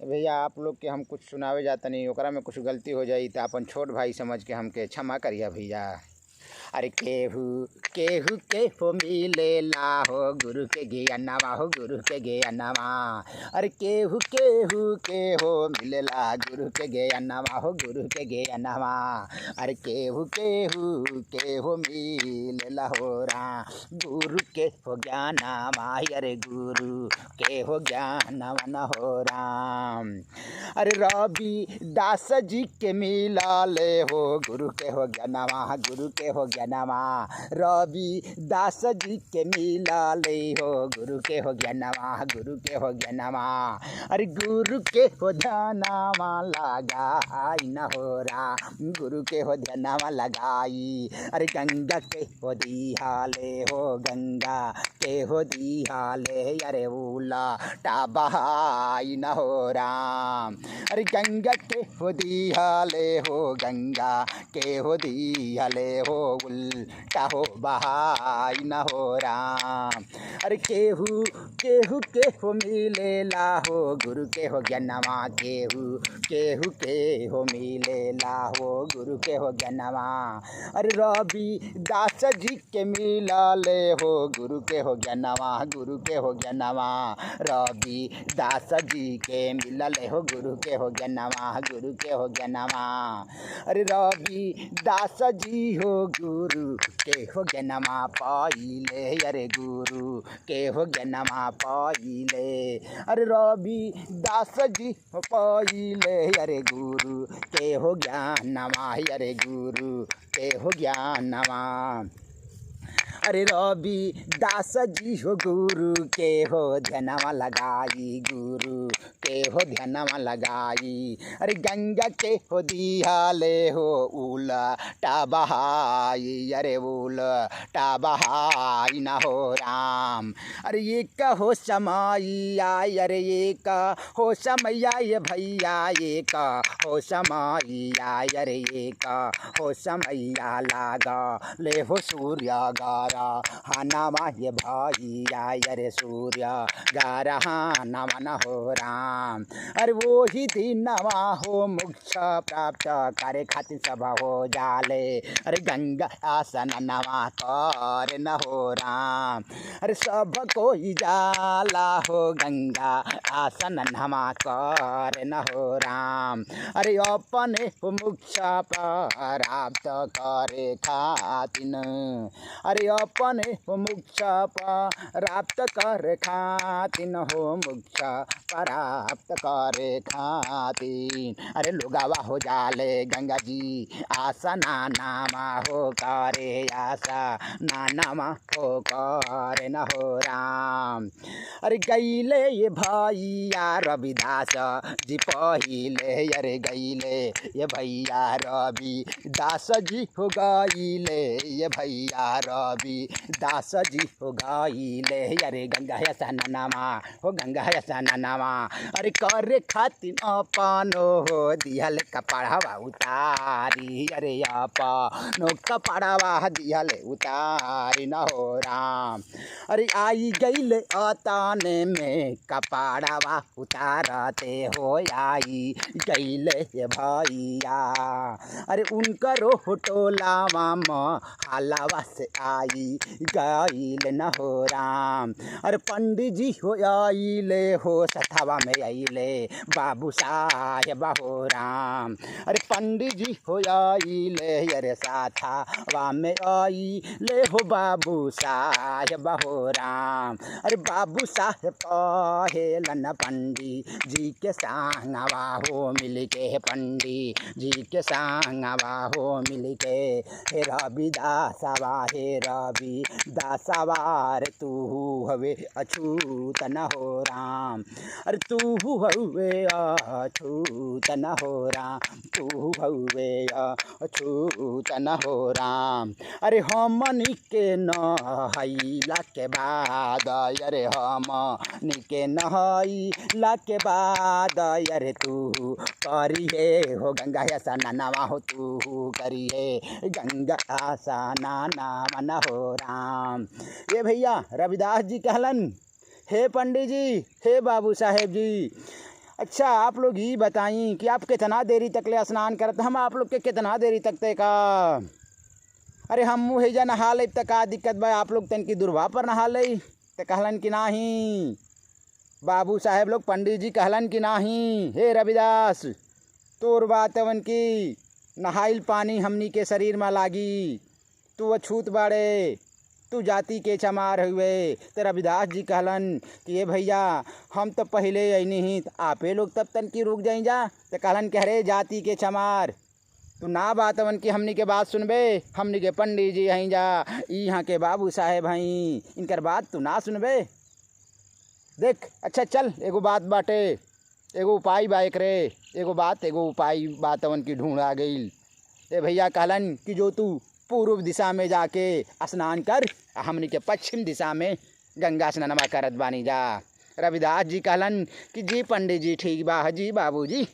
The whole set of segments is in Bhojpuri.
भैया आप लोग के हम कुछ सुनावे जाता नहीं, ओकरा में कुछ गलती हो जाई तो अपन छोट भाई समझ के हमके क्षमा करिया भैया। अरे केहू केहू के हो मिलेला हो गुरु के ज्ञानवा हो गुरु के ज्ञानवा। अरे केहू केहू के हो मिलेला गुरु के ज्ञानवा हो गुरु के ज्ञानवा। अरे केहू केहू के हो मिलेला हो रा गुरु के हो ज्ञानवा। अरे गुरु के हो ज्ञानवा न हो राम। अरे रवि दास जी के मिला ले हो गुरु के हो ज्ञानवा गुरु के हो ज्ञानवा। रवि दास जी के मिला ले हो गुरु के हो ज्ञानवा गुरु के हो ज्ञानवा। अरे गुरु के हो ध्यानवा लगाई न हो रा गुरु के हो ध्यानवा लगाई। अरे गंगा के हो दिहाले हो गंगा के हो दिहाले। अरे उला बहाई न हो राम। अरे गंगा के हो दिहाले हो गंगा के हो दिहाले हो उल्टा हो बहाई न हो राम। अरे केहू केहू के हो मिलेला हो गुरु के हो ज्ञानवा। केहू केहू के हो मिलेला हो गुरु के हो ज्ञानवा। अरे रवि दास जी के मिला ले हो गुरु के हो ज्ञानवा गुरु के हो ज्ञानवा। रवि दास जी के मिला ले हो गुरु के हो ज्ञानवा गुरु के हो ज्ञानवा। अरे रवि दास जी हो गुरु के हो ज्ञानवा पाइले। अरे गुरु के हो ज्ञानवा पाइले। अरे रवि दास जी हो पाइले। अरे गुरु के हो ज्ञानवा अरे गुरु के हो ज्ञानवा। अरे रवि दास जी हो गुरु के हो ध्यानवा लगाई गुरु के हो ध्यानवा लगाई। अरे गंगा के हो दिहाले हो उल्टा बहाई। अरे उल्टा बहाई न हो राम। अरे एक हो समैया अरे एक हो समैया ये भैया एक हो समैया। अरे एक हो समैया लागा ले हो सूर्य गारा हानामा ये भैया। अरे सूर्य गारा हानामा न हो राम। अरे वो ही दिनवा हो मोक्ष प्राप्त करे खातिर सब हो जाले। अरे गंगा आसन नवा कर न हो राम। अरे सब कोई जाला हो गंगा आसन नवा कर न हो राम। अरे अपने हो मोक्ष प्राप्त करे खातिर। अरे अपने हो मोक्ष प्राप्त करे खातिर हो मोक्ष प्राप्त करे खातिर। अरे लोगावा हो जाले गंगा जी आशा नामा हो करे आशा नामा हो करे न हो राम। अरे गईले ये भैया रविदास जी पहिले। अरे गईले ये भैया रवि दास जी हो गईले। ये भैया रवि दास जी हो गईले। अरे गंगा हसन नामा हो गंगा हसन नामा। अरे करे खातिर अपनो हो दिहल कपड़वा उतारी। अरे अपनो कपड़वा दिहल उतारी न हो राम। अरे आई गईले अताने में कपड़वा उतारते हो आई गईले ये भैया। अरे उनकरो होटोलावा में हालावा से आई गईले न हो राम। अरे पंडित जी हो आइले हो सथावा में आइले बाबू साहेब हो राम। अरे पंडित जी हो आइले अरे साथावा में आइले हो बाबू साहेब हो राम। अरे बाबू साहेब कहेलन पंडित जी के संगवा हो मिल के। पंडित जी के संगवा हो मिल के। हे रवि दासवा हे रवि दासवा। अरे तू हवे अछूत न हो राम। अरे तू हवे अछूत न हो राम। तू हवे अछूत न हो राम। अरे हमनी के नहैला के बाद। अरे हमनी के नहैला के बाद। अरे तू करिए हो गंगा हसन नामा हो तू करिए गंगा हसन नामा न हो राम। ये भैया रविदास जी कहलन हे पंडित जी हे बाबू साहेब जी अच्छा आप लोग ही बताई कि आप कितना देरी तक ले स्नान करते, हम आप लोग के कितना देरी तक ते का। अरे हम मुँह जा नहा ले तक का दिक्कत बा, आप लोग तन की दुर्वा पर नहा ले तो कहलन कि नाही। बाबू साहेब लोग पंडित जी कहलन कि नाही, हे रविदास तोर बातवन की नहाइल पानी हमनी के शरीर में लागी, तू अछूत बाड़े, तू जाति के चमार हुए। तो रविदास जी कहलन कि ये भैया हम तो पहले अनी ही, आपे लोग तब तन की रुक जाई जा। तो कहलन कि अरे जाति के चमार तू ना बातवन की हमनी के बात सुनबे, हमनी के पंडित जी हई जा, यहाँ के बाबू साहेब हई, इनकर बात तू ना सुनबे। देख अच्छा चल एगो बात बाटे, एगो उपाय बा एकरे, एगो उपाय बातवन की ढूंढ आ गई। ए भैया कहलन कि जो तू पूर्व दिशा में जाके स्नान कर, हमनी के पश्चिम दिशा में गंगा स्नानमा करत बानी जा। रविदास जी कहलन कि जी पंडित जी ठीक बा, जी बाबू जी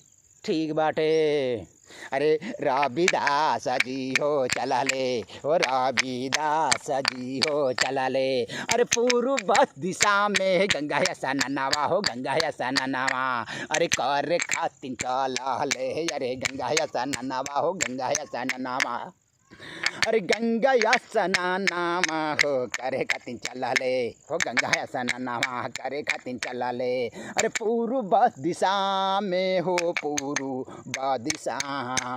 ठीक बाटे। अरे रविदास जी हो चला ले, ओ रविदास जी हो चला ले, अरे पूर्व दिशा में गंगा स्नानवा हो, गंगा स्नानवा अरे कर खातिन चला ले, अरे गंगा स्नानवा हो, गंगा स्नानवा अरे गंगा स्नानवा हो करे खातिन चला ले, हो गंगा स्नानवा करे खातिन चला ले। अरे पूर्व दिशा में हो, पूर्व दिशा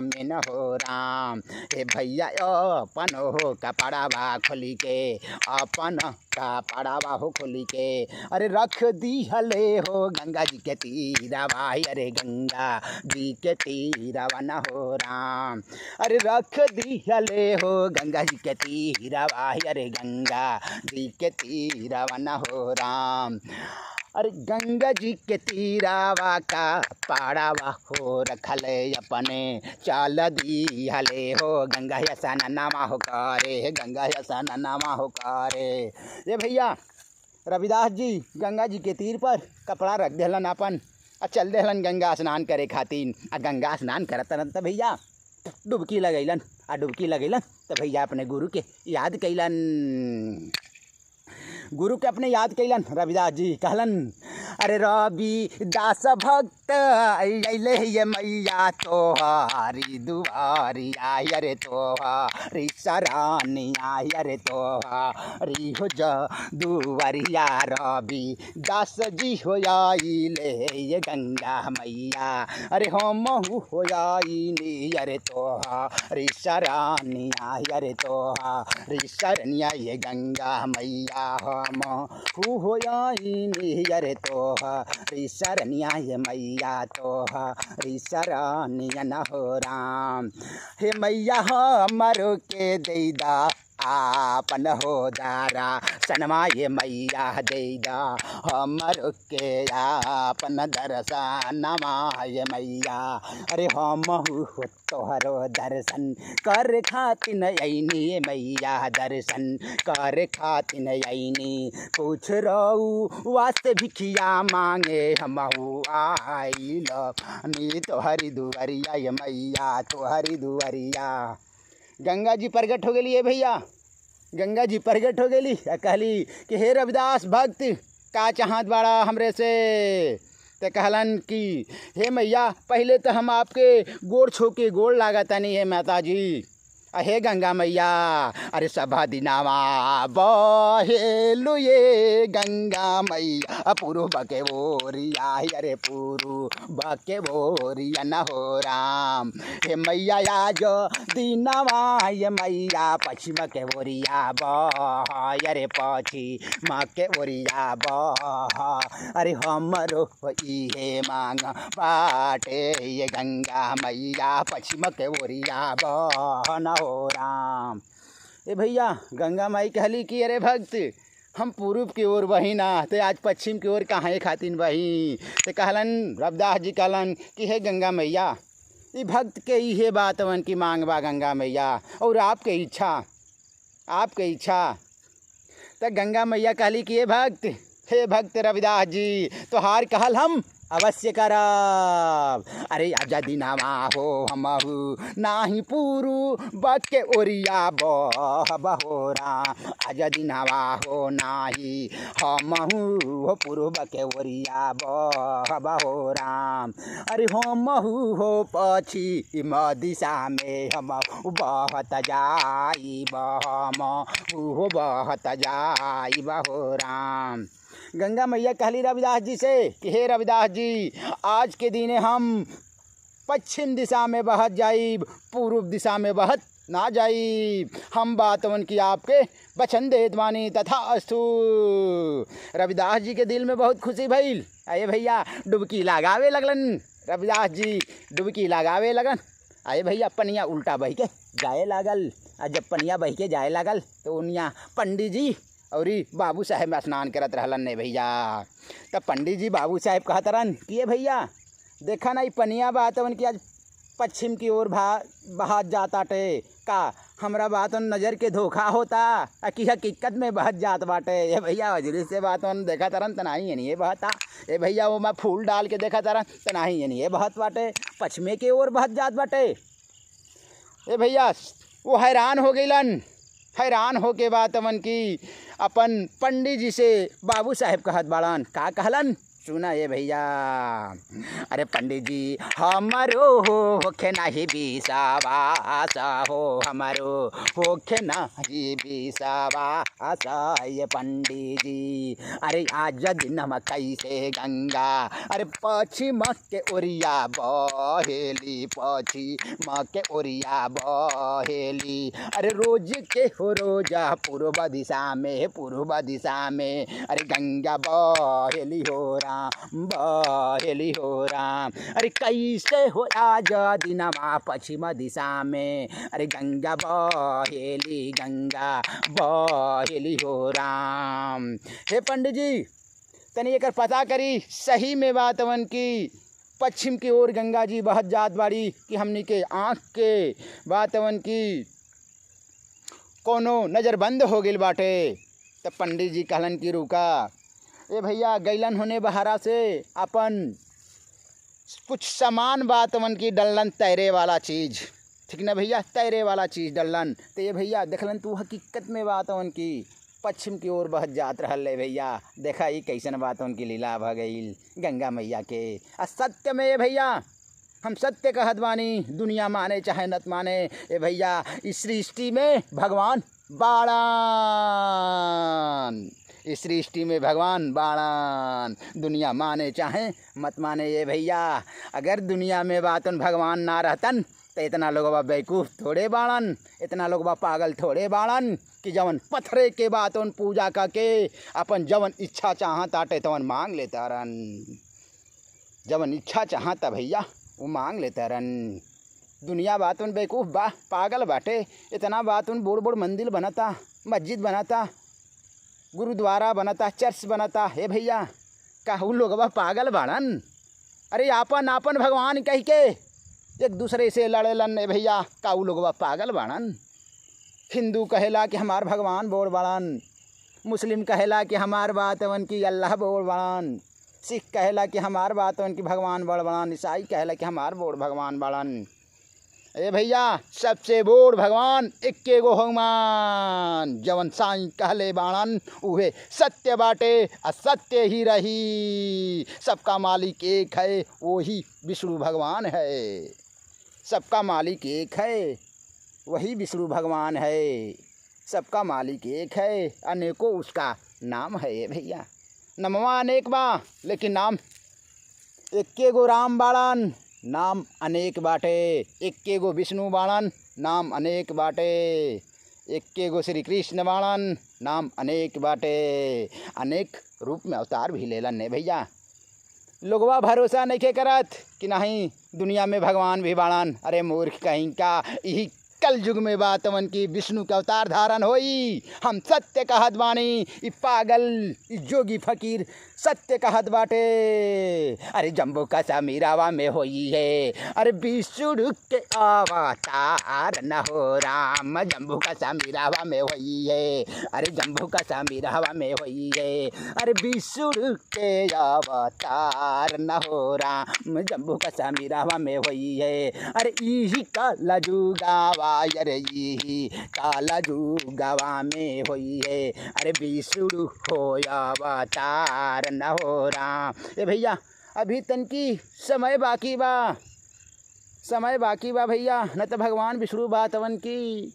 में न हो राम। हे भैया अपन हो कपड़ावा खोली के, अपन कपड़ावा हो खोली के, अरे रख दी हले हो गंगा जी के तीरावा, अरे गंगा जी के तीरावा न हो राम। अरे रख दी हले हो गंगा जी के तीरावा, अरे गंगा जी के तीरावा न हो राम। अरे गंगा जी के तीरावा का पाड़ावा हो रखले अपने, चल दी हले हो गंगा स्नानमा हो करे, गंगा स्नानमा हो करे। ये भैया रविदास जी गंगा जी के तीर पर कपड़ा रख देलन अपन, और चल देलन गंगा स्नान करे खातिन। आ गंगा स्नान करतन त भैया डुबकी लगैलन, आ डुबकी लगैलन तो भैया अपने गुरु के याद कैलन, गुरु के अपने याद कैलन। रविदास जी कहलन अरे रविदास भक्त अइले ये मैया तोहारी दुआरिया, अरे तोहारी सरानिया, अरे तोहारी हो जा दुआरिया। रविदास जी हो आइले ये गंगा मैया, अरे हम हो आइली, अरे तोहारी सरानिया, अरे तोहारी सरनिया ये गंगा मैया, हम हो आइली, अरे तोहारी सरनिया ये मैया, तोहारी सरनिया न हो राम। हे मैया हमरो के देदा आपन हो दारा सनमा, ये मैया देदा हमरो के आपन दर्शनमा, ये मैया अरे हम हो तोहरो दर्शन कर खातिन अइनी, ये मैया दर्शन कर खातिन अइनी। पूछ रहू वास्ते भिखिया मांगे हमहू आइल, नी तोहरी दुआरिया, ये मैया तोहरी दुआरिया। गंगा जी प्रगट हो गई है भैया, गंगा जी प्रगट हो गई, कहली कि हे रविदास भक्त का चाहत बाड़ा हमरे से। तो कहलन कि हे मैया पहले तो हम आपके गोड़ छो के गोड़ लागतानी है माता जी, हे गंगा मैया अरे सभा दिनावा बहेलु ये गंगा मैया, पूर्व के बोरिया, अरे पूर्व के बोरिया न हो राम। हे मैया आज दिनावा ये मैया पश्चिम के बोरिया बह, अरे पश्चिम के बोरिया बह, अरे हमरो इहे मांग बाटे ये गंगा मैया पश्चिम के बोरिया बह न हो राम। ए भैया गंगा माई कहली कि अरे भक्त हम पूर्व की ओर बही ना, तो आज पश्चिम की ओर कहाँ खातिन बही। तो कहलन रविदास जी कहलन कि हे गंगा मैया ये भक्त के इहे बातवन की मांग बा गंगा मैया, और आपके इच्छा, आपके इच्छा। तो गंगा मैया कहली कि हे भक्त रविदास जी तोहार कहल हम अवश्य करब। अरे यदि नवा हो हमहु नाही पूर्व के ओरिया बहोरा, यदि नवा हो नाही हमहु हो पूर्व के ओरिया बहोरा। अरे हमहु हो पश्चिम दिशा में हमहु बहत जाइब, हमहु हो बहत जाइब हो राम। गंगा मैया कहली रविदास जी से कि हे रविदास जी, आज के दिन हम पश्चिम दिशा में बहत जाइब, पूर्व दिशा में बहत ना जाइब। हम बातवन की आपके वचन देत बानी तथा अस्तु। रविदास जी के दिल में बहुत खुशी भइल। अये भैया डुबकी लगावे लगलन। रविदास जी डुबकी लगावे लगन। अये भैया पनिया उल्टा बह के जाए लागल। और जब पनिया बह के जाए लागल तो उनिया पंडित जी और बाबू साहेब स्नान करत रहलन ने भैया। तब पंडित जी बाबू साहेब कहत रहन कि ये भैया देखा ना, पनिया बातवन की आज पश्चिम की ओर बहत जाता टे का हमरा बातवन नज़र के धोखा होता कि हकीकत में बहत जात बाटे। ये भैया वजरी से बातवन देखा तरन त नहीं है, ये बहता। ये भैया वो मैं फूल डाल के देखा तरन त नहीं है, ये बहत बाटे, पश्चिमे के ओर बहत जात बाटे। ये भैया वो हैरान हो गईलन। हैरान हो के बातवन की अपन पंडित जी से बाबू साहेब कहत बाड़न। का कहलन सुना ये भैया। अरे पंडित जी हमारो होखे नहीं विश्वास हो, हमारो होखे नहीं विश्वास ये पंडित जी। अरे आज दिन हम कैसे गंगा अरे पश्चिम के ओरिया बहेली, पश्चिम के ओरिया बहेली। अरे रोज के हो रोजा पूर्व दिशा में, पूर्व दिशा में अरे गंगा बहेली हो राम, बहेली हो राम। अरे कैसे हो आज दिनमा पश्चिम दिशा में, अरे गंगा बहेली, गंगा बहेली हो राम। हे पंडित जी तनी एकर पता करी सही में बातवन की पश्चिम की ओर गंगा जी बहत जात बाड़ी कि हमनी के आँख के बातवन की कोनो नज़र बंद हो गई बाटे। तब पंडित जी कहलन की रुका। ए भैया गैलन होने बहारा से अपन कुछ सामान बातवन की डलन तैरे वाला चीज़, ठीक ना भैया, तैरे वाला चीज़ डलन। तो ये भैया देखलन तू हकीकत में बातवन की पश्चिम की ओर बहत जात रहले भैया। देखा ही कैसन बातवन की लीला भ गई गंगा मैया के। असत्य में ये भैया हम सत्य कहत बानी, दुनिया माने चाहे नत माने। ए भैया इस सृष्टि में भगवान बाड़न, इस सृष्टि में भगवान बाड़न, दुनिया माने चाहे मत माने। ये भैया अगर दुनिया में बातन भगवान ना रहतन तो इतना लोग बेवकूफ़ थोड़े बाड़न, इतना लोग पागल थोड़े बाड़न कि जवन पत्थरे के बातन पूजा करके अपन जवन इच्छा चाहत आटे तवन मांग लेता रन। जवन इच्छा चाहता भैया वो मांग लेता रन। दुनिया बातन बेवकूफ़ बा, पागल बाटे। इतना बातन बोड़ बोड़ मंदिर बनता, मस्जिद बनता, गुरुद्वारा बनता, चर्च बनता। हे भैया कहू लोग पागल बाड़न। अरे आपन आपन भगवान कह के एक दूसरे से लड़ेलन। ए भैया कहू लोग पागल बाड़न। हिंदू कहेला कि हमार भगवान बोड़ बाड़न, मुस्लिम कहेला कि हमार बातवन की अल्लाह बोड़ बाड़न, सिख कहेला कि हमार बातवन की भगवान बड़ बाड़न, ईसाई कहेला कि हमार बोड़ भगवान बाड़न। ए भैया सबसे बोड़ भगवान इक्के गो भगवान, जवन साईं कहले बाणन उहे सत्य बाटे, असत्य ही रही। सबका मालिक एक है, वही विष्णु भगवान है। सबका मालिक एक है, वही विष्णु भगवान है। सबका मालिक एक है, अनेकों उसका नाम है। ये भैया नमवा अनेक बा लेकिन नाम इक्के गो राम बाड़न, नाम अनेक बाटे। इक्के गो विष्णु बाणन, नाम अनेक बाटे। इक्के गो श्री कृष्ण बाणन, नाम अनेक बाटे। अनेक रूप में अवतार भी लेलन ने भैया। लोगवा भरोसा नहीं के करत कि नहीं दुनिया में भगवान भी बाणन। अरे मूर्ख कहीं का, यही कल युग में बातवन की विष्णु का अवतार धारण होई। हम सत्य कहत बानी, इ पागल इ जोगी फकीर सत्य कहत बाटे। अरे जम्बू कसा मीरावा में होई है, अरे विष्णु के अवतार न हो राम। जम्बू कसा मीरावा में होई है, अरे जम्बू कसा मीरावा में होई है, अरे विष्णु के अवतार न हो राम। जम्बू कसा मीरावा में होई है, अरे इही काला जुगावा, अरे इही काला जुगावा में होई है, अरे विष्णु हो अवतार न हो राम। ए भैया अभी तनकी समय बाकी बा, समय बाकी बा भैया, न तो भगवान विष्णु बातवन की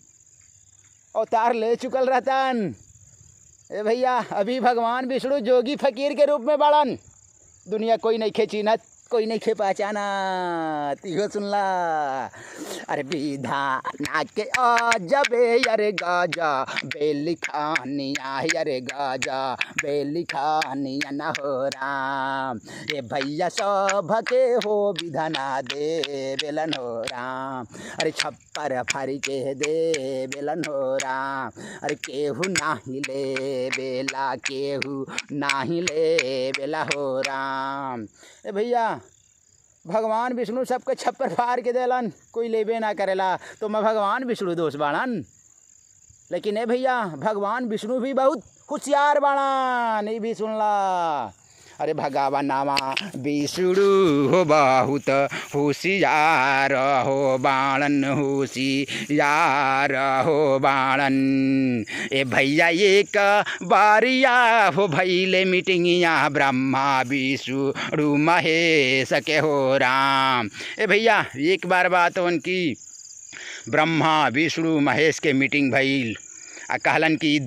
अवतार ले चुकल रहतन। ए भैया अभी भगवान विष्णु जोगी फकीर के रूप में बाड़न। दुनिया कोई नहीं खेचीनत, कोई नहीं खे पहचाना। तिहो सुनला। अरे विधाना के अजबे अरे गाजा बेलिखानिया, अरे गाजा बेलिखानिया न हो राम। ये भैया सब के हो विधाना दे बेलन हो राम। अरे छप्पर फारी के दे बेलन हो राम। अरे केहू नाही ले बेला, केहू नाही ले बेला हो राम। ए भैया भगवान विष्णु सबके छप्पर फाड़ के देलन, कोई लेबे ना करेला, तो मैं भगवान विष्णु दोष बाड़न। लेकिन ए भैया भगवान विष्णु भी बहुत होशियार बाड़न, ये भी सुनला। अरे भगवान नामा विष्णु हो बहुत होशियार हो बाणन, होशियार हो बाणन। ए भैया एक बारिया हो भैले मीटिंगिया, ब्रह्मा विष्णु महेश के हो राम। ए भैया एक बार बात उनकी ब्रह्मा विष्णु महेश के मीटिंग भइल। कहलन कि इस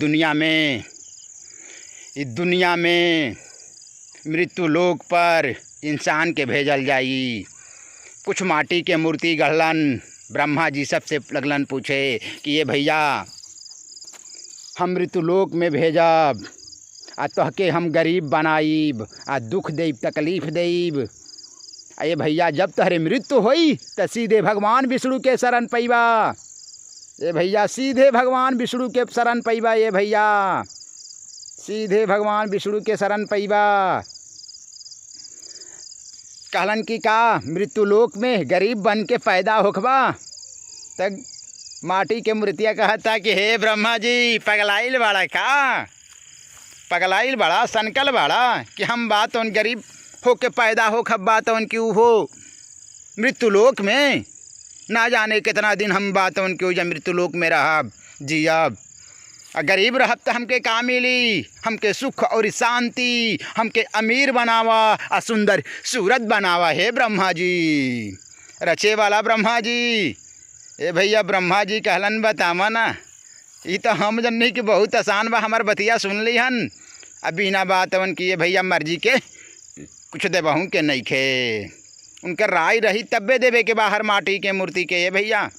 दुनिया में मृत्यु लोक पर इंसान के भेजल जाई। कुछ माटी के मूर्ति गढ़लन। ब्रह्मा जी सबसे लगलन पूछे कि ये भैया हम मृत्यु लोक में भेजब, आ तोहके हम गरीब बनाइब, आ दुख देब, तकलीफ देब। ये भैया जब तहरे मृत्यु होई तो सीधे भगवान विष्णु के शरण पैबा। ये भैया सीधे भगवान विष्णु के शरण पैबा। ये भैया सीधे भगवान विष्णु के शरण पैबा। कहलन कि का मृत्यु लोक में गरीब बन के पैदा होखबा। तब माटी के मूर्तियाँ कहता कि हे ब्रह्मा जी पगलाइल बाड़ा, का पगलाइल बाड़ा, सनकल बाड़ा कि हम बात उन गरीब होके पैदा होखब, बात उनकी हो मृत्यु लोक में। ना जाने कितना दिन हम बात उनकी जब मृत्यु लोक में रहब जियब। गरीब रहब तो हमके का मिली, हमके सुख और शांति, हमके अमीर बनावा, आ सुंदर सूरत बनावा। हे ब्रह्मा जी रचे वाला ब्रह्मा जी। ए भैया ब्रह्मा जी कहलन बतावा ना, ये तो हम जननी कि बहुत आसान बा, हमार बतिया सुन ली हन। अभी ना बात वन की ये भैया मर्जी के कुछ देबहूँ के नहीं खे। उनकर राय रही तब्बे देवे के बाहर माटी के मूर्ति के। ये भैया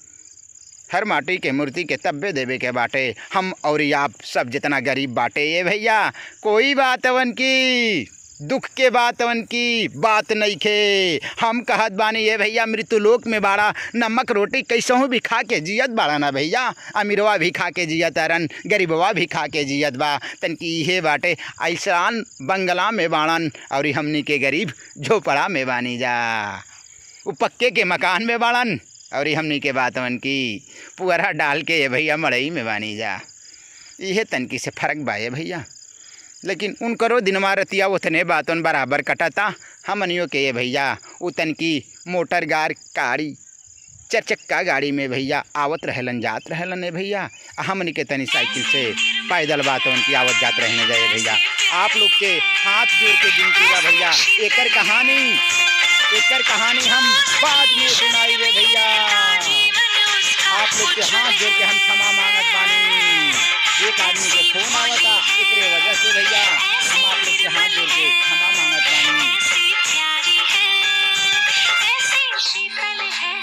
हर माटी के मूर्ति के तब्बे देवे के बाटे। हम और आप सब जितना गरीब बाटे ये भैया कोई बातवन की दुख के बातवन की बात नहीं खे। हम कहत बानी ये भैया मृत्यु लोक में बाड़ा, नमक रोटी कैसहूँ भी खा के जियत बाड़ा ना भैया। अमीरवा भी खा के जियत अरन, गरीबवा भी खा के जियत बा। तनकी इहे बाटे ऐसान बंगला में बाड़न और हमनी के गरीब झोपड़ा में बानी जा। वो पक्के के मकान में बाड़न और हमनी के बातवन की पुअरा डाल के ये भैया मड़ई में बानी जा। इहे तनकी से फ़र्क बा ये भैया। लेकिन उनकरो दिनवा रतिया उतने बातन बराबर कटाता। हमनियों के ये भैया उतन की मोटर गाड़ी चरचक्का गाड़ी में भैया आवत रहलन जात रहलन। भैया हमनी के तनी साइकिल से पैदल बातन की आवत जात रहने जाए भैया। आप लोग के हाथ जोड़ के विनती बा भैया, एकर कहानी हम बाद में सुनाई रे भैया। आप लोग के हाथ जोड़ के हम क्षमा मांगत बानी। एक आदमी के फोन आवता, एकरे वजह से भैया हम आप लोग के हाथ जोड़ के क्षमा मांगत बानी।